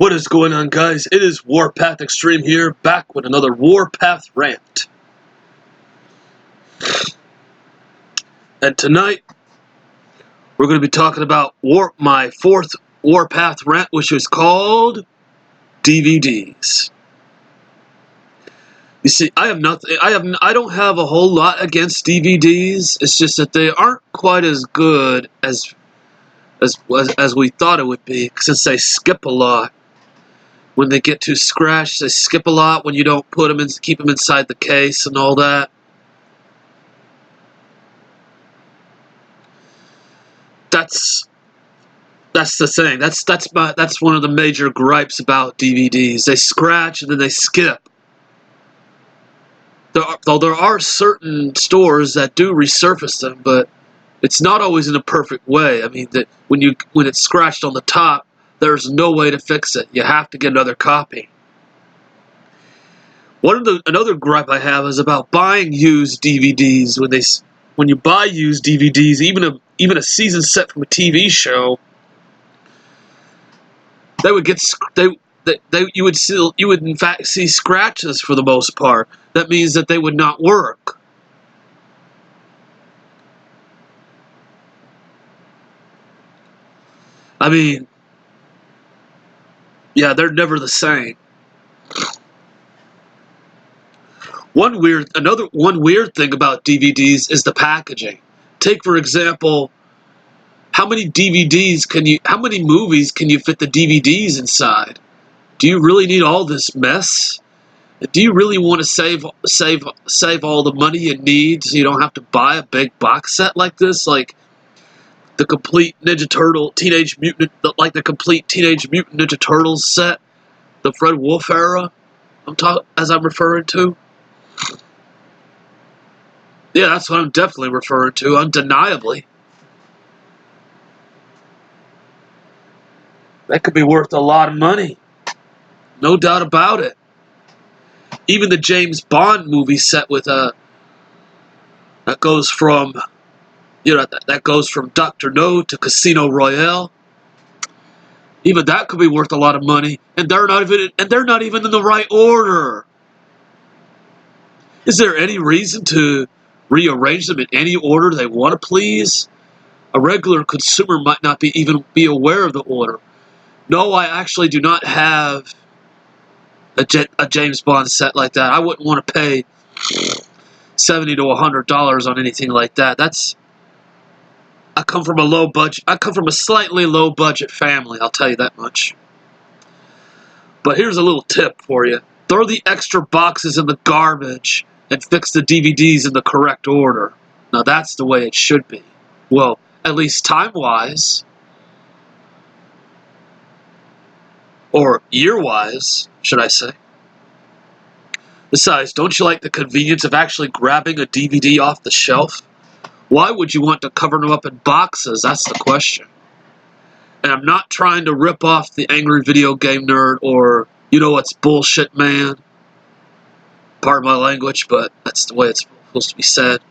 What is going on, guys? It is Warpath Extreme here, back with another Warpath rant. And tonight, we're going to be talking about my fourth Warpath rant, which is called DVDs. You see, I don't have a whole lot against DVDs. It's just that they aren't quite as good as we thought it would be, since they skip a lot. When they get too scratched, they skip a lot when you don't put them in, keep them inside the case and all that. That's the thing. That's one of the major gripes about DVDs. They scratch and then they skip. Though there are certain stores that do resurface them, but it's not always in a perfect way. I mean, that when it's scratched on the top, there's no way to fix it. You have to get another copy. Another gripe I have is about buying used DVDs. When you buy used DVDs, even a season set from a TV show, you would in fact see scratches for the most part. That means that they would not work. I mean, yeah, they're never the same. One weird thing about DVDs is the packaging. Take, for example, how many movies can you fit the DVDs inside? Do you really need all this mess? Do you really want to save all the money you need so you don't have to buy a big box set like this, like the complete the complete Teenage Mutant Ninja Turtles set, the Fred Wolf era? I'm referring to. Yeah, that's what I'm definitely referring to, undeniably. That could be worth a lot of money. No doubt about it. Even the James Bond movie set with that goes from Dr. No to Casino Royale. Even that could be worth a lot of money, and they're not even in the right order. Is there any reason to rearrange them in any order they want to please? A regular consumer might not even be aware of the order. No, I actually do not have a James Bond set like that. I wouldn't want to pay $70 to $100 on anything like that. I come from a slightly low budget family, I'll tell you that much. But here's a little tip for you. Throw the extra boxes in the garbage and fix the DVDs in the correct order. Now that's the way it should be. Well, at least time-wise. Or year-wise, should I say. Besides, don't you like the convenience of actually grabbing a DVD off the shelf? Why would you want to cover them up in boxes? That's the question. And I'm not trying to rip off the angry video game nerd or, what's bullshit, man. Pardon my language, but that's the way it's supposed to be said.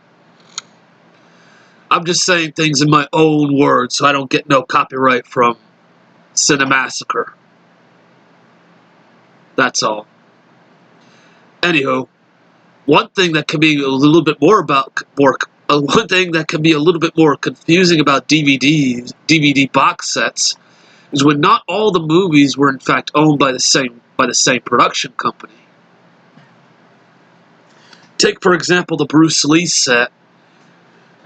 I'm just saying things in my own words so I don't get no copyright from Cinemassacre. That's all. Anywho, one thing that can be a little bit more confusing about DVD box sets, is when not all the movies were in fact owned by the same production company. Take, for example, the Bruce Lee set.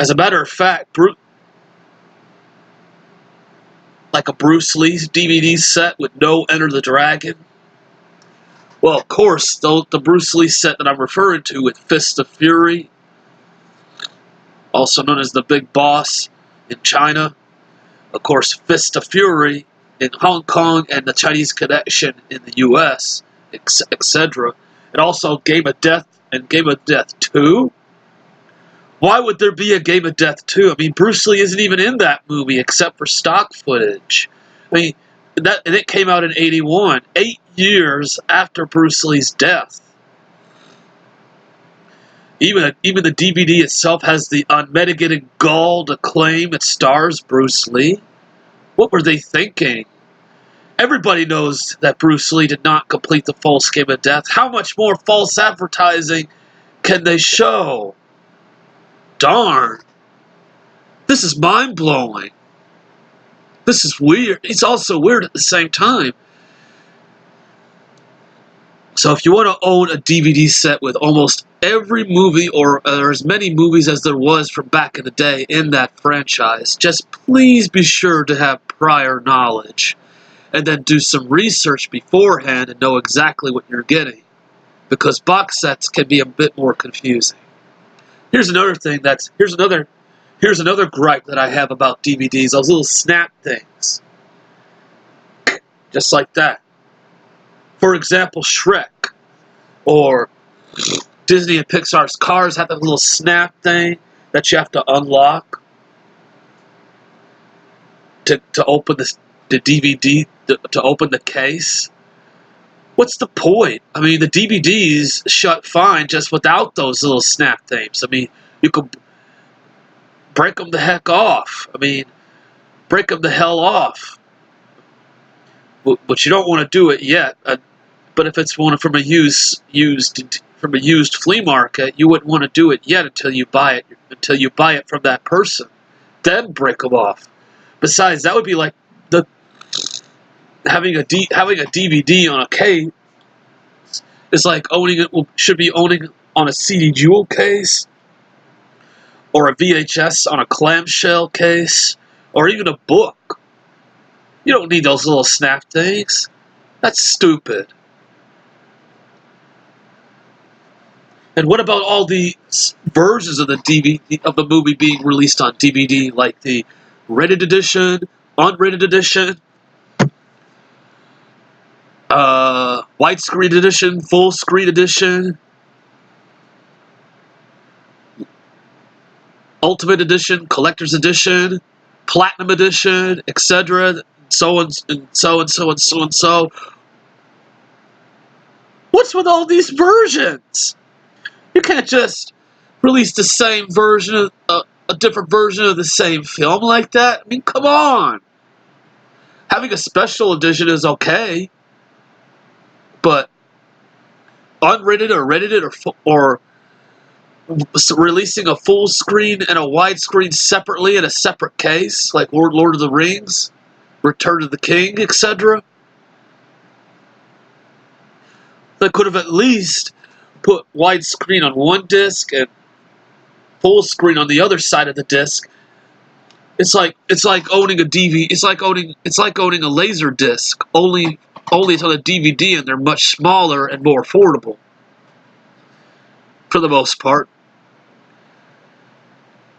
As a matter of fact, like a Bruce Lee DVD set with no Enter the Dragon. Well, of course, the Bruce Lee set that I'm referring to with Fist of Fury, also known as the Big Boss in China, of course, Fist of Fury in Hong Kong, and the Chinese Connection in the U.S., etc. And also Game of Death and Game of Death 2. Why would there be a Game of Death 2? I mean, Bruce Lee isn't even in that movie except for stock footage. I mean, and it came out in '81, 8 years after Bruce Lee's death. Even the DVD itself has the unmitigated gall to claim it stars Bruce Lee. What were they thinking? Everybody knows that Bruce Lee did not complete the full Game of Death. How much more false advertising can they show? Darn. This is mind-blowing. This is weird. It's also weird at the same time. So if you want to own a DVD set with almost every movie or as many movies as there was from back in the day in that franchise, just please be sure to have prior knowledge and then do some research beforehand and know exactly what you're getting, because box sets can be a bit more confusing. Here's another gripe that I have about DVDs, those little snap things. Just like that. For example, Shrek or Disney and Pixar's Cars have that little snap thing that you have to unlock to open the DVD, to open the case. What's the point? I mean, the DVDs shut fine just without those little snap things. I mean, you could break them the heck off. I mean, break them the hell off. But you don't want to do it yet. But if it's one from a used flea market, you wouldn't want to do it yet until you buy it from that person. Then break them off. Besides, that would be like having a DVD on a case. It's like should be owning on a CD jewel case, or a VHS on a clamshell case, or even a book. You don't need those little snap things. That's stupid. And what about all the versions of the DVD of the movie being released on DVD, like the rated edition, unrated edition, widescreen edition, full screen edition, ultimate edition, collector's edition, platinum edition, etc. So and so and so and so and so. What's with all these versions? You can't just release the same version, a different version of the same film like that. I mean, come on. Having a special edition is okay, but unrated or rated or releasing a full screen and a widescreen separately in a separate case, like Lord of the Rings, Return of the King, etc. They could have at least put widescreen on one disc and full screen on the other side of the disc. It's like owning a DVD. It's like owning a laser disc. Only it's on a DVD, and they're much smaller and more affordable. For the most part.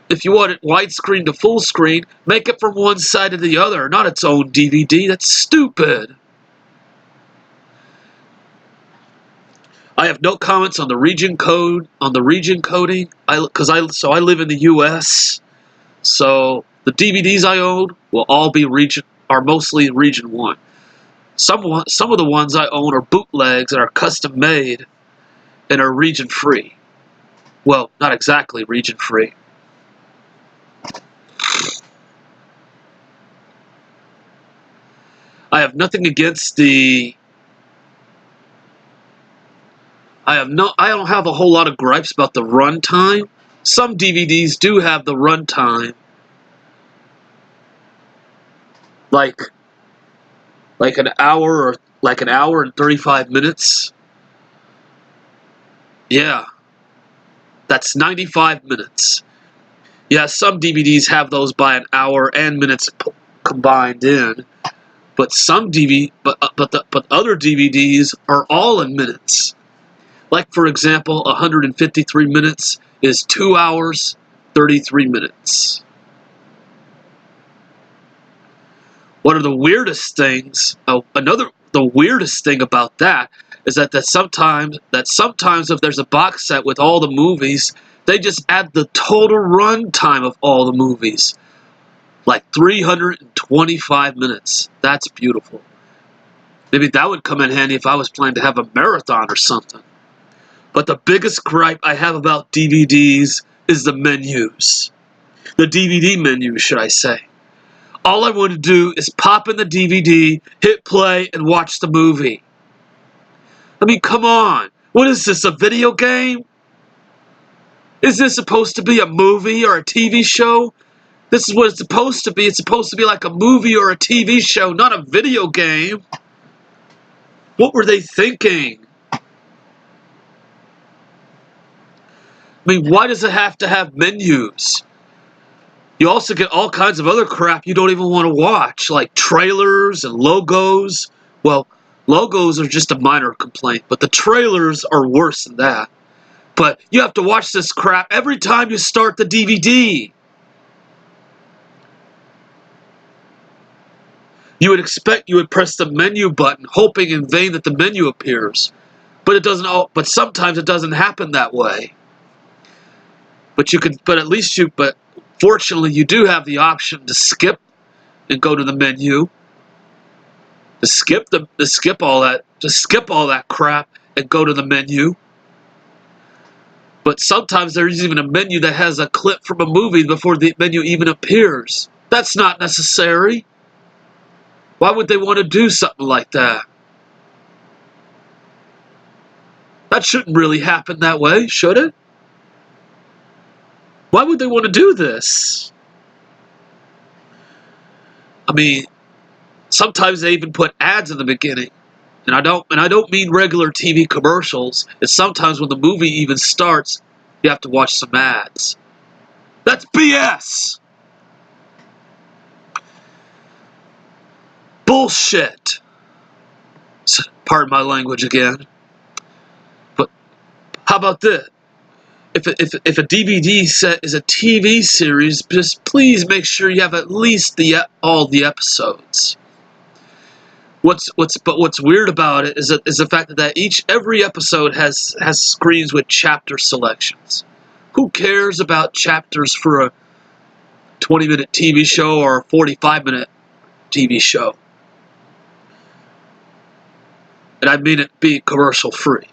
If you want it widescreen to full screen, make it from one side to the other, not its own DVD. That's stupid. I have no comments on the region coding, because I live in the U.S. So the DVDs I own will all be mostly region 1. Some of the ones I own are bootlegs and are custom made and are region free. Well, not exactly region free. I have nothing against I don't have a whole lot of gripes about the runtime. Some DVDs do have the runtime, like an hour and 35 minutes. Yeah, that's 95 minutes. Yeah, some DVDs have those by an hour and minutes combined in, but but other DVDs are all in minutes. Like, for example, 153 minutes is 2 hours, 33 minutes. One of the weirdest things, the weirdest thing about that is that sometimes if there's a box set with all the movies, they just add the total run time of all the movies. Like 325 minutes. That's beautiful. Maybe that would come in handy if I was planning to have a marathon or something. But the biggest gripe I have about DVDs is the menus. The DVD menu, should I say. All I want to do is pop in the DVD, hit play, and watch the movie. I mean, come on. What is this, a video game? Is this supposed to be a movie or a TV show? This is what it's supposed to be. It's supposed to be like a movie or a TV show, not a video game. What were they thinking? I mean, why does it have to have menus? You also get all kinds of other crap you don't even want to watch, like trailers and logos. Well, logos are just a minor complaint, but the trailers are worse than that. But you have to watch this crap every time you start the DVD. You would expect you would press the menu button, hoping in vain that the menu appears. But it doesn't. But sometimes it doesn't happen that way. But you can. But at least you. But fortunately, you do have the option to skip and go to the menu. To skip all that crap and go to the menu. But sometimes there's even a menu that has a clip from a movie before the menu even appears. That's not necessary. Why would they want to do something like that? That shouldn't really happen that way, should it? Why would they want to do this? I mean, sometimes they even put ads in the beginning. And I don't mean regular TV commercials. It's sometimes when the movie even starts, you have to watch some ads. That's BS. Bullshit. Pardon my language again. But how about this? If a DVD set is a TV series, just please make sure you have at least all the episodes. What's weird about it is the fact that every episode has screens with chapter selections. Who cares about chapters for a 20-minute TV show or a 45-minute TV show? And I mean it being commercial free.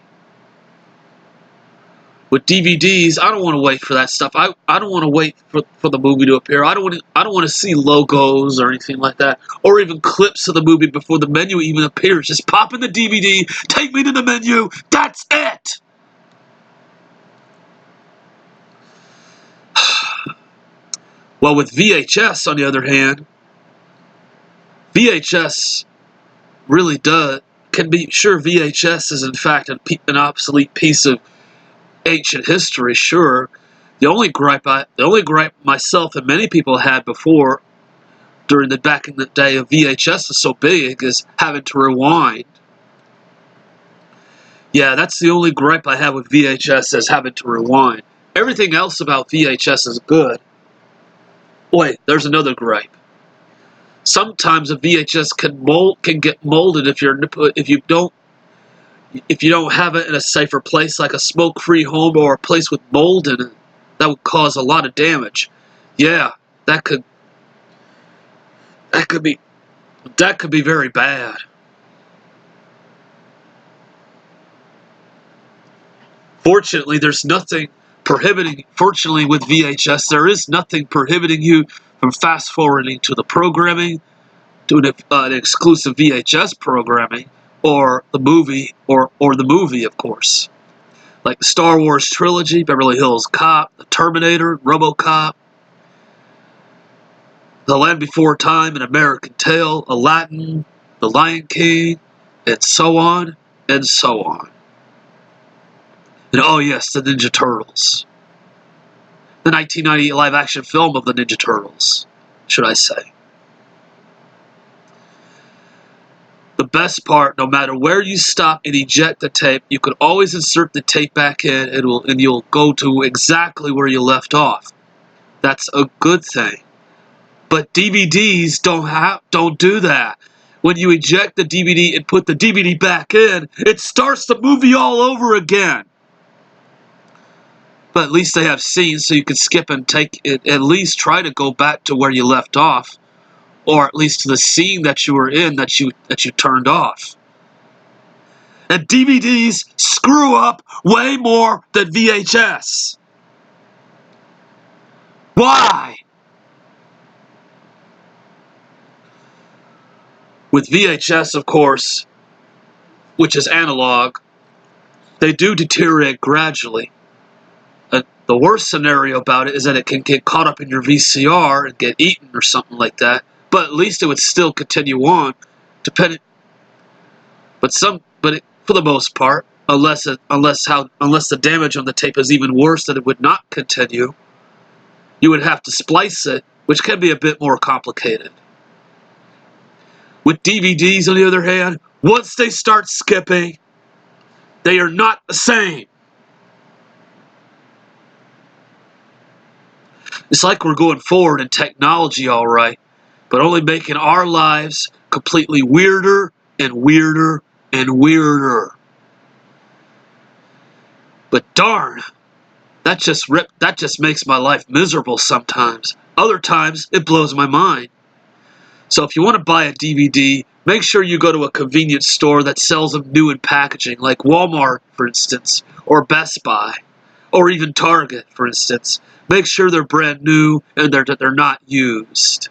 With DVDs, I don't want to wait for that stuff. I don't want to wait for the movie to appear. I don't want to see logos or anything like that, or even clips of the movie before the menu even appears. Just pop in the DVD, take me to the menu. That's it. Well, with VHS, on the other hand, VHS really can be sure. VHS is in fact an obsolete piece of ancient history, sure. The only gripe myself and many people had before, back in the day of VHS was so big, is having to rewind. Yeah, that's the only gripe I have with VHS, is having to rewind. Everything else about VHS is good. Wait, there's another gripe. Sometimes a VHS can get molded if you don't have it in a safer place, like a smoke-free home or a place with mold in it. That would cause a lot of damage. Yeah, that could be very bad. Fortunately, with VHS, there is nothing prohibiting you from fast-forwarding to the programming, to an exclusive VHS programming, or the movie, or the movie, of course. Like the Star Wars trilogy, Beverly Hills Cop, The Terminator, RoboCop, The Land Before Time, An American Tail, Aladdin, The Lion King, and so on, and so on. And oh yes, the Ninja Turtles. The 1998 live-action film of the Ninja Turtles, should I say. The best part, no matter where you stop and eject the tape, you can always insert the tape back in, and you'll go to exactly where you left off. That's a good thing. But DVDs don't do that. When you eject the DVD and put the DVD back in, it starts the movie all over again. But at least they have scenes so you can skip and at least try to go back to where you left off, or at least to the scene that you were in that you turned off. And DVDs screw up way more than VHS. Why? With VHS, of course, which is analog, they do deteriorate gradually. The worst scenario about it is that it can get caught up in your VCR and get eaten or something like that. But at least it would still continue on, depending. But for the most part, unless the damage on the tape is even worse, that it would not continue. You would have to splice it, which can be a bit more complicated. With DVDs, on the other hand, once they start skipping, they are not the same. It's like we're going forward in technology, all right, but only making our lives completely weirder and weirder and weirder. But darn, that just makes my life miserable sometimes. Other times, it blows my mind. So if you want to buy a DVD, make sure you go to a convenience store that sells them new in packaging, like Walmart, for instance, or Best Buy, or even Target, for instance. Make sure they're brand new and that they're not used.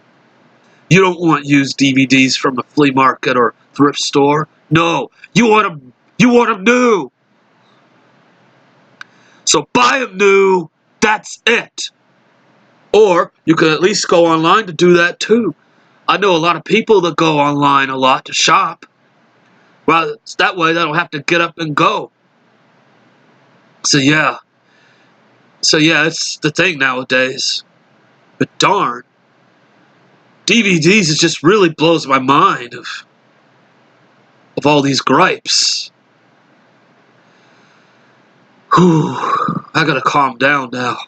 You don't want used DVDs from a flea market or thrift store. No, you want them new. So buy them new. That's it. Or you could at least go online to do that too. I know a lot of people that go online a lot to shop. Well, that way they don't have to get up and go. So yeah, it's the thing nowadays. But darn, DVDs, it just really blows my mind of all these gripes. Whew, I gotta calm down now.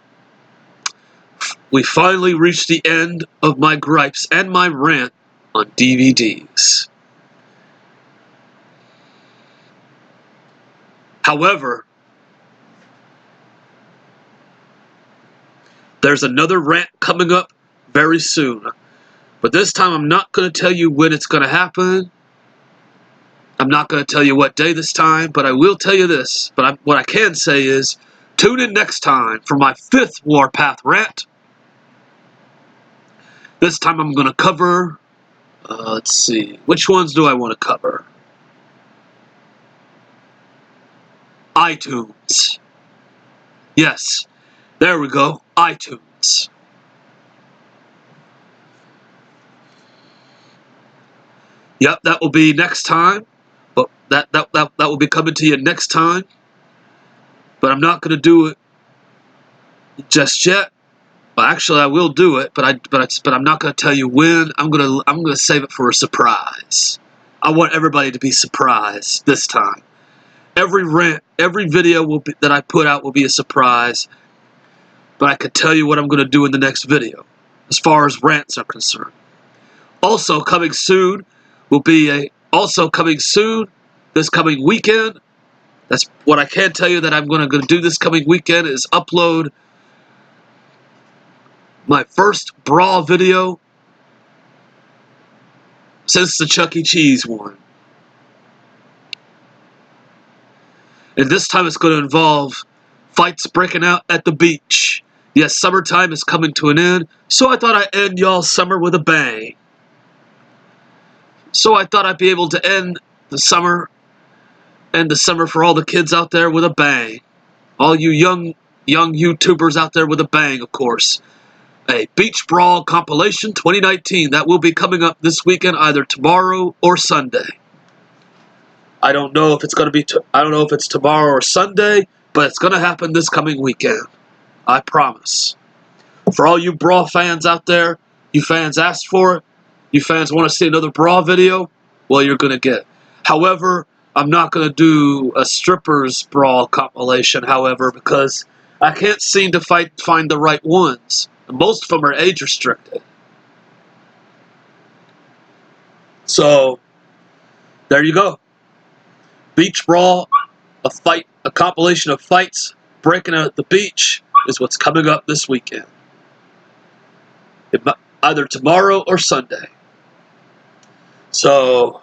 We finally reached the end of my gripes and my rant on DVDs. However, there's another rant coming up very soon. But this time I'm not going to tell you when it's going to happen. I'm not going to tell you what day this time, but I will tell you this. But what I can say is, tune in next time for my 5th Warpath rant. This time I'm going to cover, let's see, which ones do I want to cover? iTunes. Yes, there we go, iTunes. Yep, that will be next time. But that will be coming to you next time. But I'm not going to do it just yet. Well, actually, I will do it, but I'm not going to tell you when. I'm going to save it for a surprise. I want everybody to be surprised this time. Every video that I put out will be a surprise. But I could tell you what I'm going to do in the next video, as far as rants are concerned. Also coming soon this coming weekend. That's what I can tell you that I'm going to do this coming weekend is upload my first Brawl video since the Chuck E. Cheese one. And this time it's going to involve fights breaking out at the beach. Yes, summertime is coming to an end, so I thought I'd end y'all's summer with a bang. So I thought I'd be able to end the summer for all the kids out there with a bang. All you young YouTubers out there with a bang, of course. A Beach Brawl compilation 2019 that will be coming up this weekend, either tomorrow or Sunday. I don't know if it's tomorrow or Sunday, but it's going to happen this coming weekend. I promise. For all you Brawl fans out there, you fans asked for it, you fans want to see another Brawl video, well, you're going to get it. However, I'm not going to do a strippers Brawl compilation, however, because I can't seem to find the right ones. Most of them are age restricted. So, there you go. Beach Brawl, a compilation of fights breaking out at the beach is what's coming up this weekend. Either tomorrow or Sunday. So,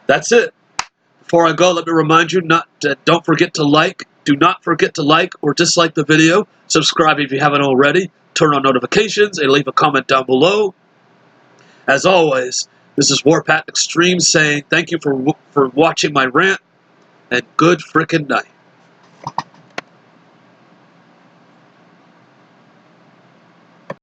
that's it. Before I go, let me remind you, do not forget to like or dislike the video. Subscribe if you haven't already. Turn on notifications and leave a comment down below. As always, This is Warpath Extreme saying thank you for watching my rant, and good frickin' night.